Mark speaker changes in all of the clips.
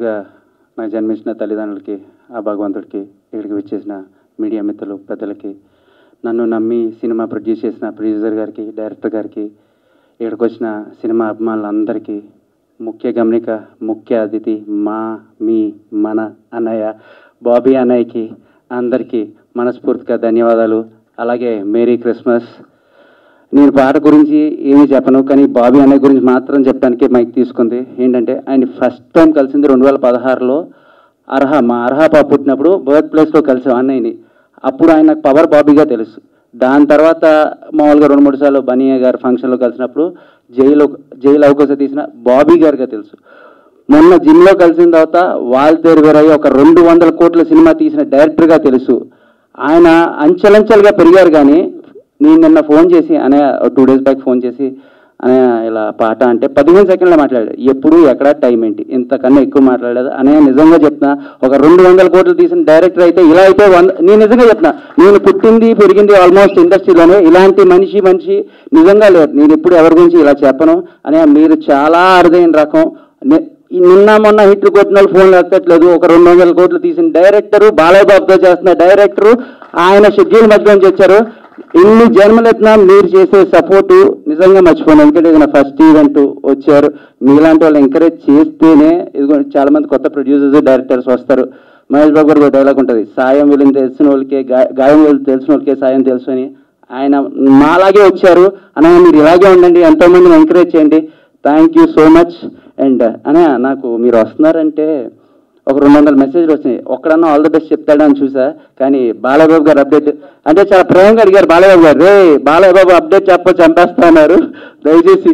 Speaker 1: ముందుగా నాకు జన్మించిన తల్లిదండ్రులకి, ఆ భగవంతుడికి, ఇక్కడికి విచ్చేసిన మీడియా మిత్రులు, పెద్దలకి, నన్ను నమ్మి సినిమా ప్రొడ్యూస్ చేసిన ప్రొడ్యూసర్ గారికి, డైరెక్టర్ గారికి, ఇక్కడికి వచ్చిన సినిమా అభిమానులందరికీ, ముఖ్య గమనిక, ముఖ్య అతిథి మీ మన అన్నయ్య బాబీ అన్నయ్యకి అందరికీ మనస్ఫూర్తిగా ధన్యవాదాలు. అలాగే మేరీ క్రిస్మస్. నేను పాట గురించి ఏమీ చెప్పను, కానీ బాబీ అన్నయ్య గురించి మాత్రం చెప్పడానికి మైక్ తీసుకుంది. ఏంటంటే ఆయన ఫస్ట్ టైం కలిసింది 2016లో మా అర్హా పాప పుట్టినప్పుడు బర్త్ ప్లేస్లో కలిసాం అన్నయ్యని. అప్పుడు ఆయన నాకు పవర్ బాబీగా తెలుసు. దాని తర్వాత మామూలుగా 2-3 సార్లు బనియా గారు ఫంక్షన్లో కలిసినప్పుడు జైలు అవకాశం తీసిన బాబీ గారిగా తెలుసు. మొన్న జిమ్లో కలిసిన తర్వాత వాల్తేరు వీరయ్య ఒక 200 కోట్ల సినిమా తీసిన డైరెక్టర్గా తెలుసు. ఆయన అంచెలంచెలుగా పెరిగారు. కానీ నేను నిన్న ఫోన్ చేసి అనే 2 days బ్యాక్ ఫోన్ చేసి అనే ఇలా పాట అంటే 15 సెకండ్లో మాట్లాడాడు. ఎప్పుడు ఎక్కడ టైం ఏంటి, ఇంతకన్నా ఎక్కువ మాట్లాడలేదు అనే. నిజంగా చెప్తున్నా, ఒక 200 కోట్లు తీసిన డైరెక్టర్ అయితే ఇలా అయితే నేను నిజంగా చెప్తున్నా, నేను పుట్టింది పెరిగింది ఆల్మోస్ట్ ఇండస్ట్రీలోనే. ఇలాంటి మనిషి నిజంగా లేరు. నేను ఎప్పుడు ఎవరి గురించి ఇలా చెప్పను అనే. మీరు చాలా అరుదైన రకం. నిన్న మొన్న హిట్లు కొట్టిన వాళ్ళు ఫోన్లు ఎత్తట్లేదు. ఒక 200 కోట్లు తీసిన డైరెక్టరు, బాలయ్య బాబుతో చేస్తున్న డైరెక్టరు, ఆయన షెడ్యూల్ మధ్య నుంచి వచ్చారు. ఇన్ని జన్మలు ఎత్తినా మీరు చేసే సపోర్టు నిజంగా మర్చిపోను. ఎందుకంటే ఇది నా ఫస్ట్ ఈవెంట్ వచ్చారు. మీలాంటి వాళ్ళు ఎంకరేజ్ చేస్తేనే ఇది చాలా మంది కొత్త ప్రొడ్యూసర్స్, డైరెక్టర్స్ వస్తారు. మహేష్ బాబు గారు డైలాగ్ ఉంటుంది, సాయం వీళ్ళని తెలిసిన వాళ్ళకే, గాయం వీళ్ళు తెలిసిన వాళ్ళకే సాయం తెలుసు అని. ఆయన మాలాగే వచ్చారు. అనగా మీరు ఇలాగే ఉండండి, ఎంతోమందిని ఎంకరేజ్ చేయండి. Thank you so much. And అనే నాకు మీరు వస్తున్నారంటే ఒక 200 మెసేజ్లు వచ్చినాయి. ఒక్కడన్నా ఆల్ ది బెస్ట్ చెప్తాడని చూసా. కానీ బాలయ్యబాబు గారు అప్డేట్ అంటే చాలా ప్రేమగా అడిగారు. బాలయ్యబాబు గారు, బాలయ్యబాబు అప్డేట్ చంపేస్తా అన్నారు. దయచేసి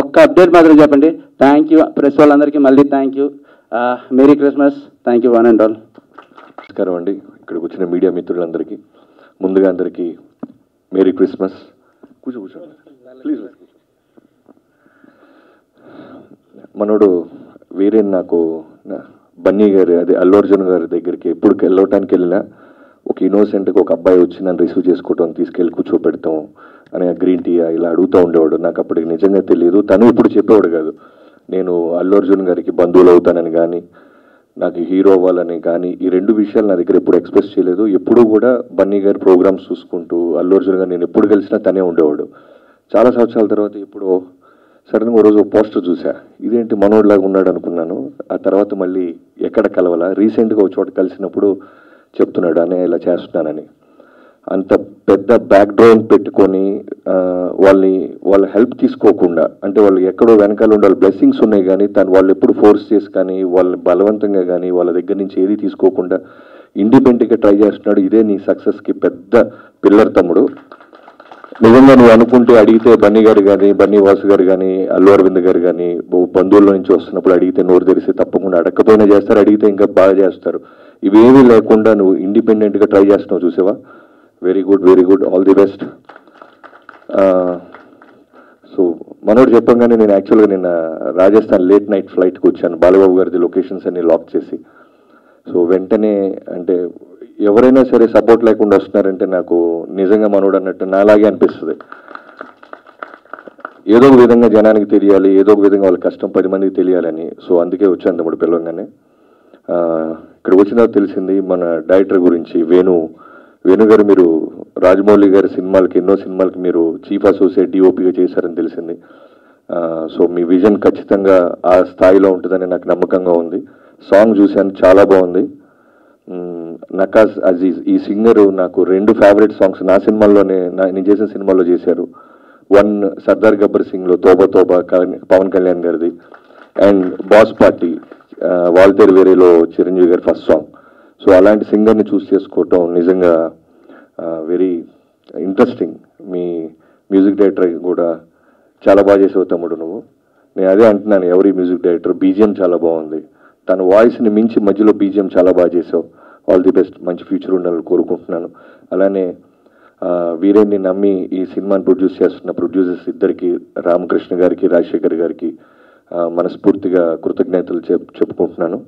Speaker 1: ఒక్క అప్డేట్ మాత్రం చెప్పండి. Thank you. ప్రెస్ వాళ్ళందరికీ మళ్ళీ thank you. Merry Christmas. Thank you one and all.
Speaker 2: నమస్కారం అండి. ఇక్కడికి వచ్చిన మీడియా మిత్రులందరికీ ముందుగా అందరికీ మేరీ క్రిస్మస్. కూర్చో ప్లీజ్. మనోడు వేరే నాకు బన్నీ గారు, అదే అల్లు అర్జున్ గారి దగ్గరికి ఎప్పుడు వెళ్ళటానికి వెళ్ళినా ఒక ఇన్నోసెంట్గా ఒక అబ్బాయి వచ్చి నన్ను రిసీవ్ చేసుకోవటం, తీసుకెళ్ళి కూర్చోపెడతాం అని గ్రీన్ టీ ఇలా అడుగుతూ ఉండేవాడు. నాకు అప్పటికి నిజంగా తెలియదు. తను ఇప్పుడు చెప్పేవాడు కాదు. నేను అల్లు అర్జున్ గారికి బంధువులు అవుతానని కానీ, నాకు హీరో అవ్వాలని కానీ, ఈ 2 విషయాలు నా దగ్గర ఎప్పుడు ఎక్స్ప్రెస్ చేయలేదు. ఎప్పుడూ కూడా బన్నీ గారి ప్రోగ్రామ్స్ చూసుకుంటూ అల్లు అర్జున్ గారు నేను ఎప్పుడు కలిసినా తనే ఉండేవాడు. చాలా సంవత్సరాల తర్వాత ఇప్పుడు సడన్గా ఓ రోజు పోస్టర్ చూసా, ఇదేంటి మనోడిలాగా ఉన్నాడు అనుకున్నాను. ఆ తర్వాత మళ్ళీ ఎక్కడ కలవాలా, రీసెంట్గా ఒక చోట కలిసినప్పుడు చెప్తున్నాడు అనే ఇలా చేస్తున్నానని. అంత పెద్ద బ్యాక్గ్రౌండ్ పెట్టుకొని వాళ్ళ హెల్ప్ తీసుకోకుండా, అంటే వాళ్ళు ఎక్కడో వెనకాల ఉండే వాళ్ళ బ్లెస్సింగ్స్ ఉన్నాయి కానీ వాళ్ళు ఎప్పుడు ఫోర్స్ చేసి కానీ వాళ్ళని బలవంతంగా కానీ వాళ్ళ దగ్గర నుంచి ఏది తీసుకోకుండా ఇండిపెండెంట్గా ట్రై చేస్తున్నాడు. ఇదే నీ సక్సెస్కి పెద్ద పిల్లర్ తమ్ముడు. నిజంగా నువ్వు అనుకుంటే అడిగితే బన్నీ గారు కానీ, బన్నీ వాసు గారు కానీ, అల్లు అరవింద్ గారు కానీ బంధువుల నుంచి వస్తున్నప్పుడు అడిగితే నోరు తెరిస్తే తప్పకుండా అడగకపోయినా చేస్తారు, అడిగితే ఇంకా బాగా చేస్తారు. ఇవేమీ లేకుండా నువ్వు ఇండిపెండెంట్గా ట్రై చేస్తున్నావు చూసావా. Very good, very good, all the best. So మనోడు చెప్పంగానే నేను యాక్చువల్గా నిన్న రాజస్థాన్ లేట్ నైట్ ఫ్లైట్కి వచ్చాను. బాలబాబు గారిది లొకేషన్స్ అన్ని లాక్ చేసి. సో వెంటనే అంటే ఎవరైనా సరే సపోర్ట్ లేకుండా వస్తున్నారంటే నాకు నిజంగా మనోడు అన్నట్టు నాలాగే అనిపిస్తుంది. ఏదో ఒక విధంగా జనానికి తెలియాలి, ఏదో ఒక విధంగా వాళ్ళ కష్టం 10 మందికి తెలియాలని. సో అందుకే వచ్చాను తమ్ముడు పిలవంగానే. ఇక్కడికి వచ్చినా తెలిసింది మన డైరెక్టర్ గురించి. వేణు గారు, మీరు రాజమౌళి గారి సినిమాలకి, ఎన్నో సినిమాలకి మీరు చీఫ్ అసోసియేట్ డిఓపిగా చేశారని తెలిసింది. సో మీ విజన్ ఖచ్చితంగా ఆ స్థాయిలో ఉంటుందని నాకు నమ్మకంగా ఉంది. సాంగ్ చూశాను, చాలా బాగుంది. నకాజ్ అజీజ్ ఈ సింగరు నాకు 2 ఫేవరెట్ సాంగ్స్ నా సినిమాల్లోనే, నేను చేసిన సినిమాల్లో చేశారు. 1 సర్దార్ గబ్బర్ సింగ్లో తోబా తోబా పవన్ కళ్యాణ్ గారిది, అండ్ బాస్ పార్టీ వాల్తేరు వేరేలో చిరంజీవి గారి ఫస్ట్ సాంగ్. సో అలాంటి సింగర్ని చూస్ చేసుకోవటం నిజంగా వెరీ ఇంట్రెస్టింగ్. మీ మ్యూజిక్ డైరెక్టర్ కూడా చాలా బాగా చేసావు తమ్ముడు నువ్వు. నేను అదే అంటున్నాను, ఎవరి మ్యూజిక్ డైరెక్టర్ బీజిఎం చాలా బాగుంది. తన వాయిస్ని మించి మధ్యలో బీజిఎం చాలా బాగా చేసావు. ఆల్ ది బెస్ట్, మంచి ఫ్యూచర్ ఉండాలని కోరుకుంటున్నాను. అలానే వీరేన్ని నమ్మి ఈ సినిమాని ప్రొడ్యూస్ చేస్తున్న ప్రొడ్యూసర్స్ ఇద్దరికి, రామకృష్ణ గారికి, రాజశేఖర్ గారికి మనస్ఫూర్తిగా కృతజ్ఞతలు చెప్పుకుంటున్నాను.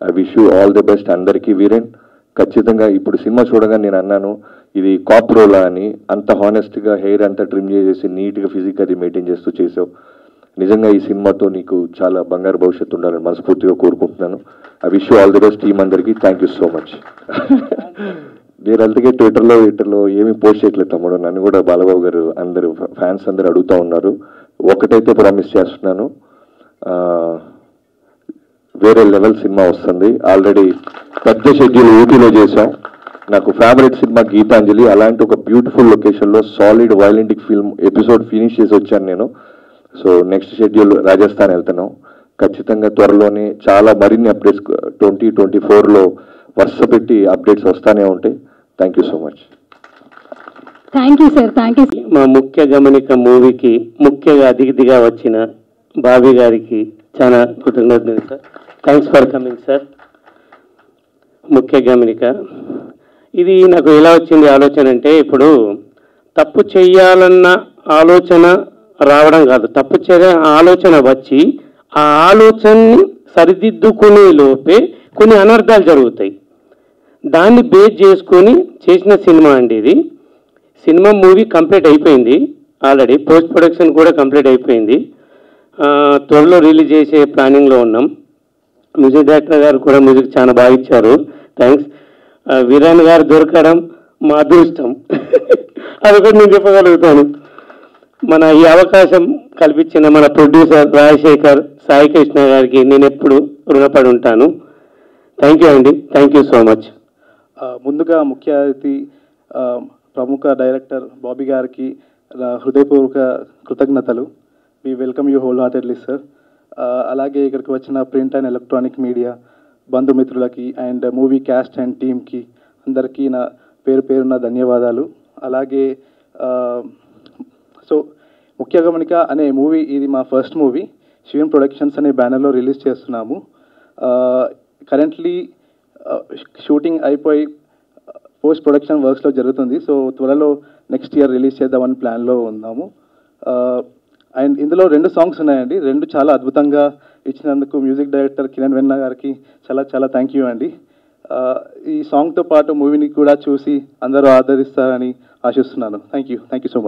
Speaker 2: I wish you all the best అందరికీ. వీరేన్ ఖచ్చితంగా ఇప్పుడు సినిమా చూడగా నేను అన్నాను ఇది కాప్రోలా అని. అంత హానెస్ట్గా హెయిర్ అంతా ట్రిమ్ చేసేసి నీట్గా ఫిజిక్ అది మెయింటైన్ చేస్తూ చేసావు. నిజంగా ఈ సినిమాతో నీకు చాలా బంగారు భవిష్యత్తు ఉండాలని మనస్ఫూర్తిగా కోరుకుంటున్నాను. I wish you all the best team అందరికీ. Thank you so much. నేను అందుకే ట్విట్టర్లో ఏమీ పోస్ట్ చేయట్లేదు తమ్ముడు. నన్ను కూడా బాలబాబు గారు అందరూ ఫ్యాన్స్ అందరూ అడుగుతూ ఉన్నారు. ఒకటైతే ప్రామిస్ చేస్తున్నాను, వేరే లెవెల్ సినిమా వస్తుంది. ఆల్రెడీ పెద్ద షెడ్యూల్ ఊటీలో చేశాం. నాకు ఫేవరెట్ సినిమా గీతాంజలి. అలాంటి ఒక బ్యూటిఫుల్ లొకేషన్లో సాలిడ్ వైలెంటిక్ ఫిల్మ్ ఎపిసోడ్ ఫినిష్ చేసి వచ్చాను నేను. సో నెక్స్ట్ షెడ్యూల్ రాజస్థాన్ వెళ్తున్నాం. ఖచ్చితంగా త్వరలోనే చాలా మరిన్ని అప్డేట్స్ 2024లో వరుస పెట్టి అప్డేట్స్ వస్తూనే ఉంటాయి. Thank you so much.
Speaker 3: Thank you sir. Thank you.
Speaker 4: మా ముఖ్య గమనిక మూవీకి ముఖ్యంగా అతిథిగా వచ్చిన బాబీ గారికి చాలా కృతజ్ఞతలు sir. Thanks for coming sir. ముఖ్య గమనిక ఇది నాకు ఎలా వచ్చింది ఆలోచన అంటే, ఇప్పుడు తప్పు చెయ్యాలన్న ఆలోచన రావడం కాదు, తప్పు చేయ ఆలోచన వచ్చి ఆ ఆలోచనని సరిదిద్దుకునే లోపే కొన్ని అనర్థాలు జరుగుతాయి. దాన్ని బేస్ చేసుకొని చేసిన సినిమా అండి ఇది. సినిమా మూవీ కంప్లీట్ అయిపోయింది, ఆల్రెడీ పోస్ట్ ప్రొడక్షన్ కూడా కంప్లీట్ అయిపోయింది. త్వరలో రిలీజ్ చేసే ప్లానింగ్లో ఉన్నాం. మ్యూజిక్ డైరెక్టర్ గారు కూడా మ్యూజిక్ చాలా బాగా ఇచ్చారు, థ్యాంక్స్. వీరాన్ గారు దొరకడం మా అదృష్టం అదొకటి నేను చెప్పగలుగుతాను. మన ఈ అవకాశం కల్పించిన మన ప్రొడ్యూసర్ రాజశేఖర్, సాయి కృష్ణ గారికి నేను ఎప్పుడు రుణపడి ఉంటాను. థ్యాంక్ యూ అండి. Thank you so much.
Speaker 5: ముందుగా ముఖ్య అతిథి ప్రముఖ డైరెక్టర్ బాబీ గారికి హృదయపూర్వక కృతజ్ఞతలు. We welcome you whole heartedly sir. అలాగే ఇక్కడికి వచ్చిన ప్రింట్ అండ్ ఎలక్ట్రానిక్ మీడియా బంధుమిత్రులకి అండ్ మూవీ క్యాస్ట్ అండ్ టీమ్కి అందరికీ నా పేరున ధన్యవాదాలు. అలాగే సో ముఖ్య గమనిక అనే మూవీ ఇది మా ఫస్ట్ మూవీ. శివన్ ప్రొడక్షన్స్ అనే బ్యానర్లో రిలీజ్ చేస్తున్నాము. కరెంట్లీ షూటింగ్ అయిపోయి పోస్ట్ ప్రొడక్షన్ వర్క్స్లో జరుగుతుంది. సో త్వరలో నెక్స్ట్ ఇయర్ రిలీజ్ చేద్దామని ప్లాన్లో ఉన్నాము. అండ్ ఇందులో 2 సాంగ్స్ ఉన్నాయండి. 2 చాలా అద్భుతంగా ఇచ్చినందుకు మ్యూజిక్ డైరెక్టర్ కిరణ్ వెన్నా గారికి చాలా థ్యాంక్ యూ అండి. ఈ సాంగ్తో పాటు మూవీని కూడా చూసి అందరూ ఆదరిస్తారని ఆశిస్తున్నాను. Thank you so much.